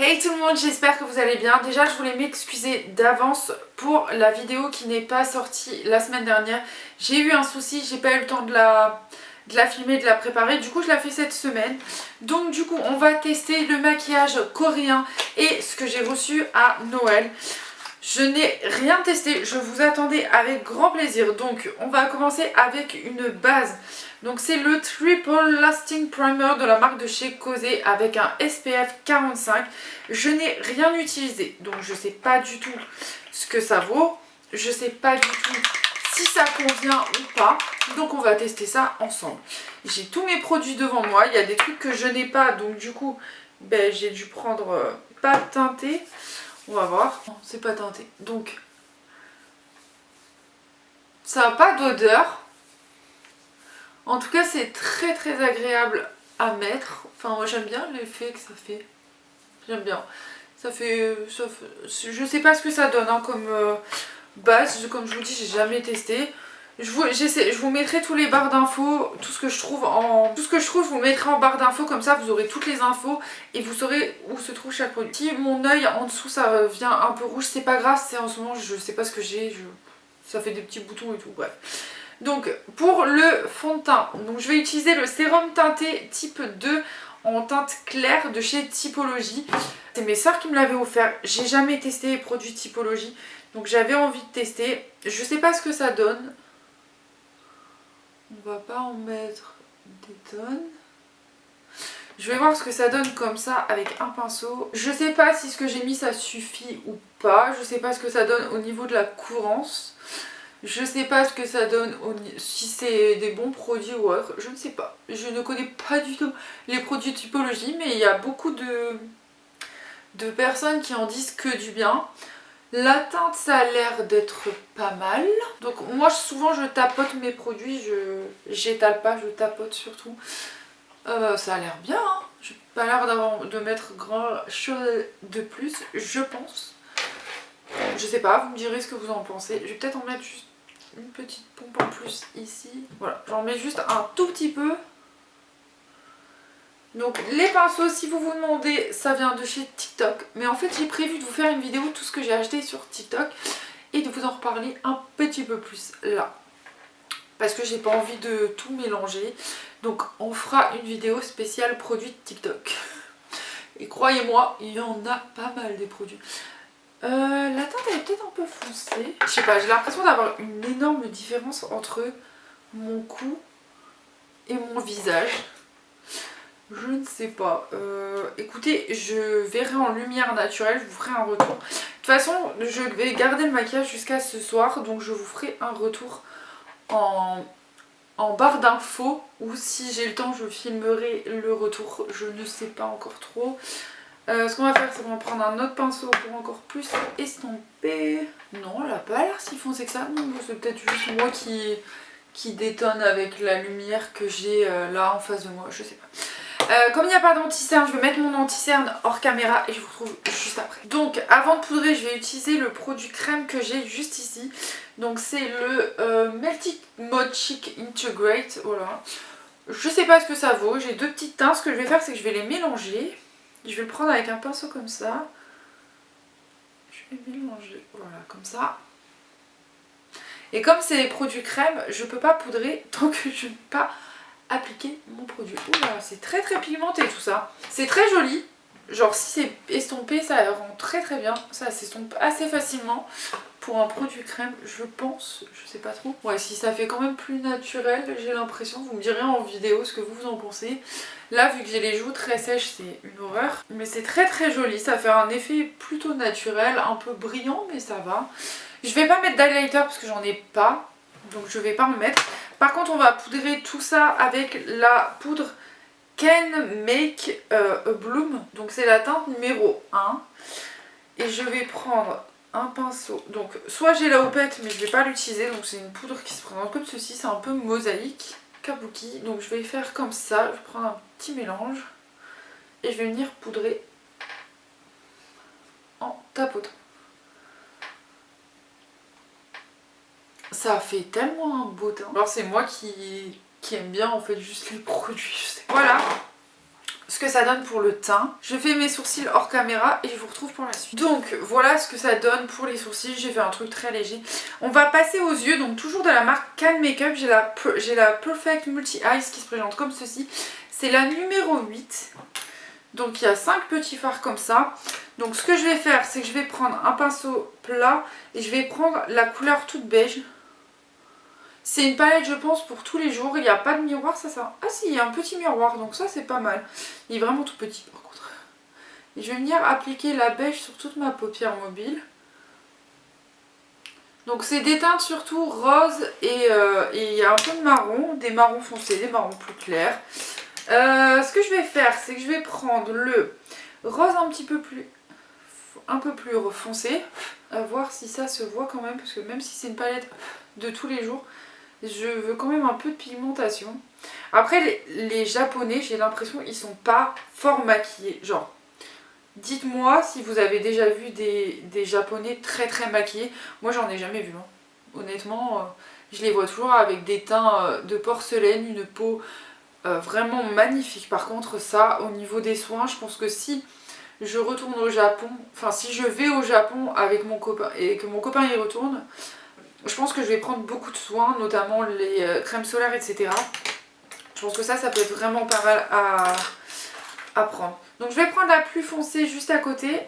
Hey tout le monde, j'espère que vous allez bien. Déjà je voulais m'excuser d'avance pour la vidéo qui n'est pas sortie la semaine dernière. J'ai eu un souci, j'ai pas eu le temps de la filmer, de la préparer. Du coup je la fais cette semaine. Donc du coup on va tester le maquillage coréen et ce que j'ai reçu à Noël. Je n'ai rien testé, je vous attendais avec grand plaisir. Donc on va commencer avec une base. Donc c'est le Triple Lasting Primer de la marque de chez Cosé avec un SPF 45. Je n'ai rien utilisé, donc je ne sais pas du tout ce que ça vaut. Je ne sais pas du tout si ça convient ou pas. Donc on va tester ça ensemble. J'ai tous mes produits devant moi. Il y a des trucs que je n'ai pas, donc du coup ben, j'ai dû prendre pas teinté. On va voir. Non, c'est pas teinté. Donc ça n'a pas d'odeur. En tout cas, c'est très très agréable à mettre. Enfin, moi j'aime bien l'effet que ça fait. J'aime bien. Ça fait, je sais pas ce que ça donne hein, comme base. Comme je vous dis, j'ai jamais testé. Je vous mettrai tous les barres d'infos, tout ce que je trouve, je vous mettrai en barre d'infos, comme ça vous aurez toutes les infos et vous saurez où se trouve chaque produit. Si mon œil en dessous ça vient un peu rouge, c'est pas grave, c'est en ce moment je sais pas ce que j'ai, ça fait des petits boutons et tout, bref. Donc pour le fond de teint, donc je vais utiliser le sérum teinté type 2 en teinte claire de chez Typologie. C'est mes soeurs qui me l'avaient offert, j'ai jamais testé les produits Typologie, donc j'avais envie de tester. Je sais pas ce que ça donne. On va pas en mettre des tonnes. Je vais voir ce que ça donne comme ça avec un pinceau. Je sais pas si ce que j'ai mis ça suffit ou pas. Je sais pas ce que ça donne au niveau de la courance. Je sais pas ce que ça donne, si c'est des bons produits ou autre, je ne sais pas. Je ne connais pas du tout les produits Typologie, mais il y a beaucoup de personnes qui en disent que du bien. La teinte, ça a l'air d'être pas mal. Donc moi, souvent, je tapote mes produits, j'étale pas, je tapote surtout. Ça a l'air bien, hein. J'ai pas l'air de mettre grand chose de plus, je pense. Je sais pas, vous me direz ce que vous en pensez. Je vais peut-être en mettre juste une petite pompe en plus ici. Voilà, j'en mets juste un tout petit peu. Donc les pinceaux, si vous vous demandez, ça vient de chez TikTok. Mais en fait j'ai prévu de vous faire une vidéo de tout ce que j'ai acheté sur TikTok et de vous en reparler un petit peu plus là. Parce que j'ai pas envie de tout mélanger. Donc on fera une vidéo spéciale produits de TikTok. Et croyez-moi, il y en a pas mal des produits. La teinte elle est peut-être un peu foncée. Je sais pas, j'ai l'impression d'avoir une énorme différence entre mon cou et mon visage. Je ne sais pas. Écoutez, je verrai en lumière naturelle, je vous ferai un retour. De toute façon, je vais garder le maquillage jusqu'à ce soir, donc je vous ferai un retour en barre d'infos. Ou si j'ai le temps, je filmerai le retour. Je ne sais pas encore trop. Ce qu'on va faire, c'est qu'on va prendre un autre pinceau pour encore plus estomper. Non, elle a pas l'air si foncée que ça. Non, c'est peut-être juste moi qui détonne avec la lumière que j'ai là en face de moi. Je sais pas. Comme il n'y a pas d'anti-cerne, je vais mettre mon anti-cerne hors caméra et je vous retrouve juste après. Donc avant de poudrer, je vais utiliser le produit crème que j'ai juste ici. Donc c'est le Melty Mode Chic Integrate, voilà. Je sais pas ce que ça vaut, j'ai deux petites teintes. Ce que je vais faire, c'est que je vais les mélanger. Je vais le prendre avec un pinceau comme ça. Je vais mélanger, voilà, comme ça. Et comme c'est des produits crème, je peux pas poudrer tant que je n'ai pas appliquer mon produit. Oula, c'est très très pigmenté tout ça. C'est très joli. Genre si c'est estompé, ça rend très très bien. Ça s'estompe assez facilement pour un produit crème, je pense. Je sais pas trop. Ouais, si ça fait quand même plus naturel, j'ai l'impression. Vous me direz en vidéo ce que vous en pensez. Là, vu que j'ai les joues très sèches, c'est une horreur. Mais c'est très très joli. Ça fait un effet plutôt naturel, un peu brillant, mais ça va. Je vais pas mettre d'highlighter parce que j'en ai pas. Donc je vais pas en mettre. Par contre on va poudrer tout ça avec la poudre Can Make a Bloom. Donc c'est la teinte numéro 1. Et je vais prendre un pinceau. Donc soit j'ai la houppette mais je vais pas l'utiliser. Donc c'est une poudre qui se présente comme ceci. C'est un peu mosaïque, kabuki. Donc je vais faire comme ça. Je vais prendre un petit mélange. Et je vais venir poudrer en tapotant. Ça fait tellement un beau teint. Alors c'est moi qui aime bien en fait juste les produits, je sais pas. Voilà. ce que ça donne pour le teint. Je fais mes sourcils hors caméra et je vous retrouve pour la suite. Donc voilà ce que ça donne pour les sourcils. J'ai fait un truc très léger. On va passer aux yeux, donc toujours de la marque Can Makeup. J'ai la Perfect Multi Eyes qui se présente comme ceci. C'est la numéro 8. Donc il y a 5 petits fards comme ça. Donc ce que je vais faire, c'est que je vais prendre un pinceau plat et je vais prendre la couleur toute beige. C'est une palette, je pense, pour tous les jours. Il n'y a pas de miroir, ça. Ah si, il y a un petit miroir, donc ça c'est pas mal. Il est vraiment tout petit par contre. Et je vais venir appliquer la beige sur toute ma paupière mobile. Donc c'est des teintes surtout rose et il y a un peu de marron, des marrons foncés, des marrons plus clairs. Ce que je vais faire, c'est que je vais prendre le rose un peu plus foncé. À voir si ça se voit quand même, parce que même si c'est une palette de tous les jours, je veux quand même un peu de pigmentation. Après les japonais, j'ai l'impression ils sont pas fort maquillés. Genre, dites-moi si vous avez déjà vu des japonais très maquillés. Moi j'en ai jamais vu. Hein. Honnêtement, je les vois toujours avec des teints de porcelaine, une peau vraiment magnifique. Par contre ça, au niveau des soins, je pense que si je retourne au Japon, enfin si je vais au Japon avec mon copain et que mon copain y retourne, je pense que je vais prendre beaucoup de soins, notamment les crèmes solaires, etc. Je pense que ça peut être vraiment pas mal à prendre. Donc je vais prendre la plus foncée juste à côté.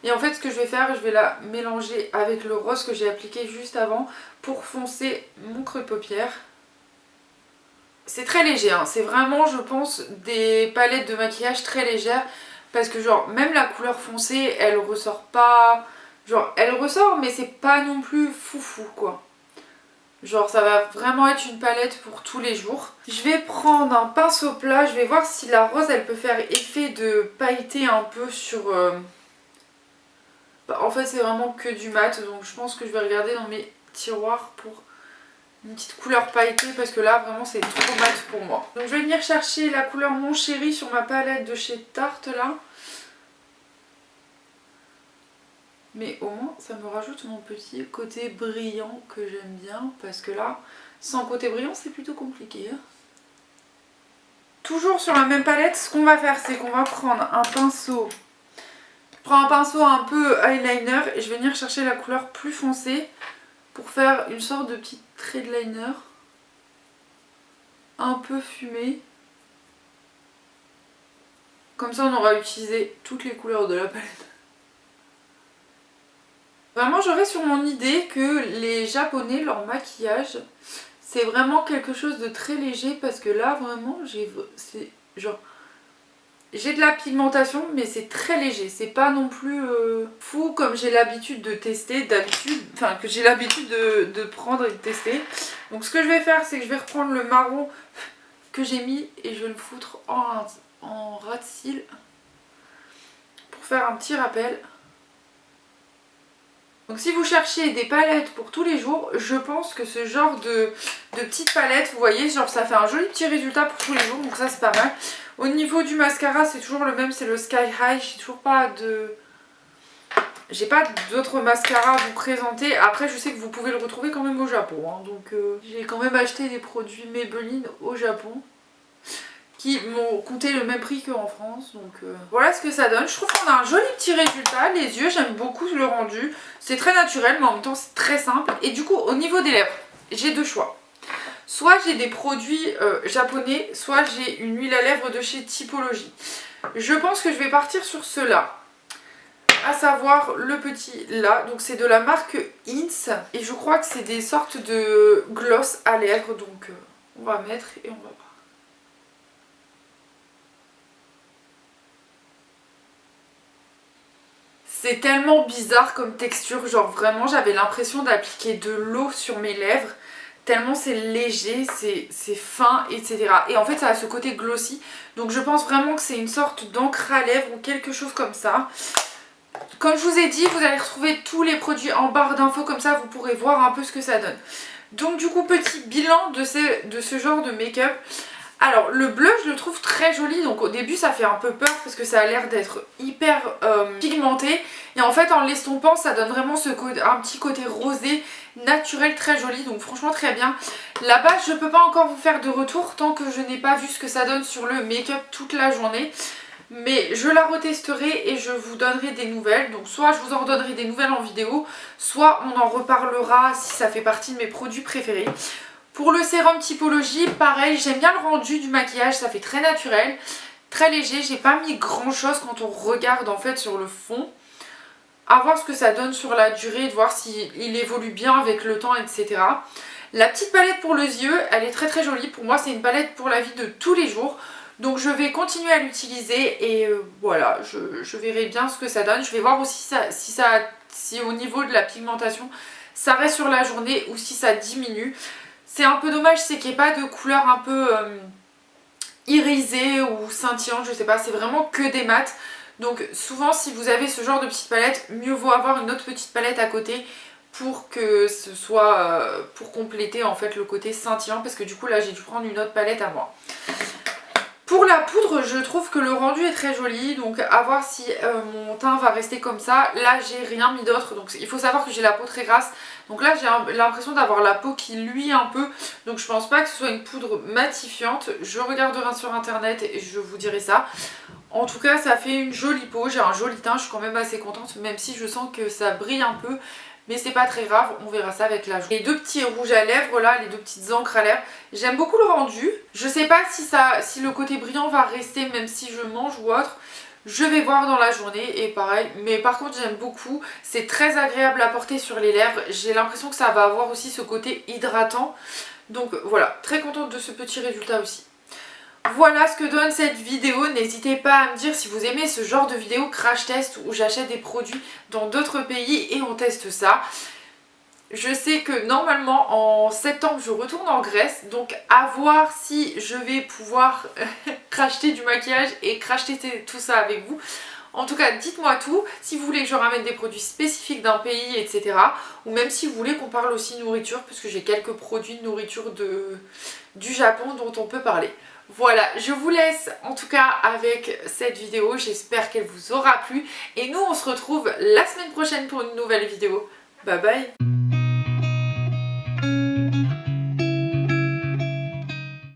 Et en fait ce que je vais faire, je vais la mélanger avec le rose que j'ai appliqué juste avant pour foncer mon creux de paupière. C'est très léger, hein. C'est vraiment, je pense, des palettes de maquillage très légères. Parce que genre, même la couleur foncée, elle ressort pas... Genre, elle ressort, mais c'est pas non plus foufou, quoi. Genre, ça va vraiment être une palette pour tous les jours. Je vais prendre un pinceau plat. Je vais voir si la rose, elle peut faire effet de pailleté un peu sur... Bah, en fait, c'est vraiment que du mat. Donc, je pense que je vais regarder dans mes tiroirs pour une petite couleur pailletée. Parce que là, vraiment, c'est trop mat pour moi. Donc, je vais venir chercher la couleur Mon Chéri sur ma palette de chez Tarte, là. Mais au moins ça me rajoute mon petit côté brillant que j'aime bien. Parce que là, sans côté brillant, c'est plutôt compliqué. Hein. Toujours sur la même palette, ce qu'on va faire, c'est qu'on va prendre un pinceau. Je prends un pinceau un peu eyeliner et je vais venir chercher la couleur plus foncée pour faire une sorte de petit trait de liner. Un peu fumé. Comme ça, on aura utilisé toutes les couleurs de la palette. Vraiment, j'aurais sur mon idée que les Japonais, leur maquillage, c'est vraiment quelque chose de très léger parce que là, vraiment, j'ai de la pigmentation, mais c'est très léger. C'est pas non plus fou comme j'ai l'habitude de tester, enfin que j'ai l'habitude de prendre et de tester. Donc ce que je vais faire, c'est que je vais reprendre le marron que j'ai mis et je vais le foutre en ras de cils pour faire un petit rappel. Donc si vous cherchez des palettes pour tous les jours, je pense que ce genre de petites palettes, vous voyez, genre ça fait un joli petit résultat pour tous les jours, donc ça c'est pas mal. Au niveau du mascara, c'est toujours le même, c'est le Sky High, j'ai toujours pas de... J'ai pas d'autres mascaras à vous présenter. Après je sais que vous pouvez le retrouver quand même au Japon, hein. Donc j'ai quand même acheté des produits Maybelline au Japon qui m'ont coûté le même prix qu'en France. Donc voilà ce que ça donne. Je trouve qu'on a un joli petit résultat. Les yeux, j'aime beaucoup le rendu. C'est très naturel, mais en même temps c'est très simple. Et du coup, au niveau des lèvres, j'ai deux choix. Soit j'ai des produits japonais, soit j'ai une huile à lèvres de chez Typologie. Je pense que je vais partir sur ceux-là. À savoir le petit là. Donc c'est de la marque Ins. Et je crois que c'est des sortes de gloss à lèvres. Donc on va mettre et on va voir. C'est tellement bizarre comme texture, genre vraiment j'avais l'impression d'appliquer de l'eau sur mes lèvres, tellement c'est léger, c'est fin, etc. Et en fait ça a ce côté glossy, donc je pense vraiment que c'est une sorte d'encre à lèvres ou quelque chose comme ça. Comme je vous ai dit, vous allez retrouver tous les produits en barre d'infos, comme ça vous pourrez voir un peu ce que ça donne. Donc du coup, petit bilan de ce genre de make-up. Alors le bleu je le trouve très joli, donc au début ça fait un peu peur parce que ça a l'air d'être hyper pigmenté et en fait en l'estompant ça donne vraiment un petit côté rosé naturel très joli, donc franchement très bien. La base je peux pas encore vous faire de retour tant que je n'ai pas vu ce que ça donne sur le make-up toute la journée. Mais je la retesterai et je vous donnerai des nouvelles. Donc soit je vous en redonnerai des nouvelles en vidéo, soit on en reparlera si ça fait partie de mes produits préférés. Pour le sérum Typologie, pareil, j'aime bien le rendu du maquillage, ça fait très naturel, très léger. J'ai pas mis grand chose quand on regarde en fait sur le fond. À voir ce que ça donne sur la durée, de voir s'il évolue bien avec le temps, etc. La petite palette pour les yeux, elle est très très jolie. Pour moi c'est une palette pour la vie de tous les jours. Donc je vais continuer à l'utiliser et voilà, je verrai bien ce que ça donne. Je vais voir aussi si au niveau de la pigmentation, ça reste sur la journée ou si ça diminue. C'est un peu dommage, c'est qu'il n'y ait pas de couleur un peu irisée ou scintillante, je sais pas. C'est vraiment que des mats. Donc souvent si vous avez ce genre de petite palette, mieux vaut avoir une autre petite palette à côté pour que ce soit, pour compléter en fait le côté scintillant. Parce que du coup là j'ai dû prendre une autre palette à moi. Pour la poudre, je trouve que le rendu est très joli, donc à voir si mon teint va rester comme ça. Là, j'ai rien mis d'autre, donc il faut savoir que j'ai la peau très grasse. Donc là, j'ai l'impression d'avoir la peau qui luit un peu, donc je pense pas que ce soit une poudre matifiante. Je regarderai sur internet et je vous dirai ça. En tout cas, ça fait une jolie peau, j'ai un joli teint, je suis quand même assez contente, même si je sens que ça brille un peu. Mais c'est pas très grave, on verra ça avec la journée. Les deux petits rouges à lèvres là, les deux petites encres à lèvres, j'aime beaucoup le rendu. Je sais pas si le côté brillant va rester même si je mange ou autre. Je vais voir dans la journée et pareil. Mais par contre j'aime beaucoup, c'est très agréable à porter sur les lèvres. J'ai l'impression que ça va avoir aussi ce côté hydratant. Donc voilà, très contente de ce petit résultat aussi. Voilà ce que donne cette vidéo. N'hésitez pas à me dire si vous aimez ce genre de vidéo crash test où j'achète des produits dans d'autres pays et on teste ça. Je sais que normalement en septembre je retourne en Grèce, donc à voir si je vais pouvoir racheter du maquillage et crash tester tout ça avec vous. En tout cas, dites-moi tout, si vous voulez que je ramène des produits spécifiques d'un pays, etc. Ou même si vous voulez qu'on parle aussi nourriture, parce que j'ai quelques produits de nourriture du Japon dont on peut parler. Voilà, je vous laisse en tout cas avec cette vidéo, j'espère qu'elle vous aura plu. Et nous, on se retrouve la semaine prochaine pour une nouvelle vidéo. Bye bye!